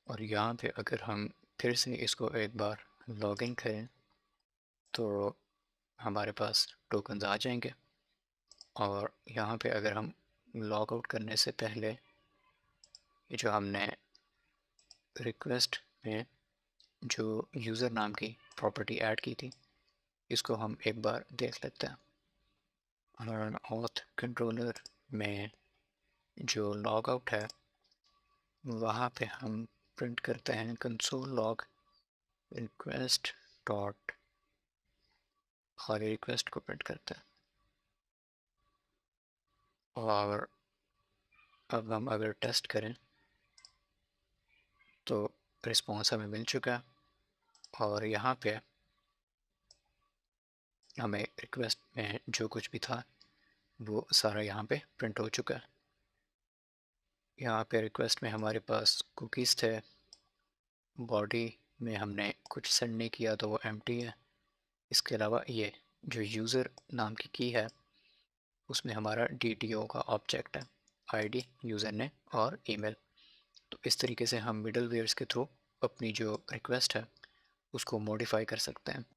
और यहाँ पे अगर हम फिर से इसको एक बार लॉगिन करें तो हमारे पास टोकन्स आ जाएंगे। और यहाँ पे अगर हम लॉग आउट करने से पहले ये जो हमने रिक्वेस्ट में जो यूज़र नाम की प्रॉपर्टी ऐड की थी इसको हम एक बार देख लेते हैं। और ऑथ कंट्रोलर में जो लॉग आउट है वहाँ पे हम प्रिंट करते हैं कंसोल लॉग रिक्वेस्ट डॉट, खाली रिक्वेस्ट को प्रिंट करते हैं। और अब हम अगर टेस्ट करें तो रिस्पॉन्स हमें मिल चुका है और यहाँ पे हमें रिक्वेस्ट में जो कुछ भी था वो सारा यहाँ पे प्रिंट हो चुका है। यहाँ पे रिक्वेस्ट में हमारे पास कुकीज़ थे, बॉडी में हमने कुछ सेंड नहीं किया तो वो एम्प्टी है। इसके अलावा ये जो यूज़र नाम की की है उसमें हमारा DTO का ऑब्जेक्ट है, आईडी, यूज़र नेम और ईमेल। तो इस तरीके से हम मिडलवेयर्स के थ्रू अपनी जो रिक्वेस्ट है उसको मॉडिफाई कर सकते हैं।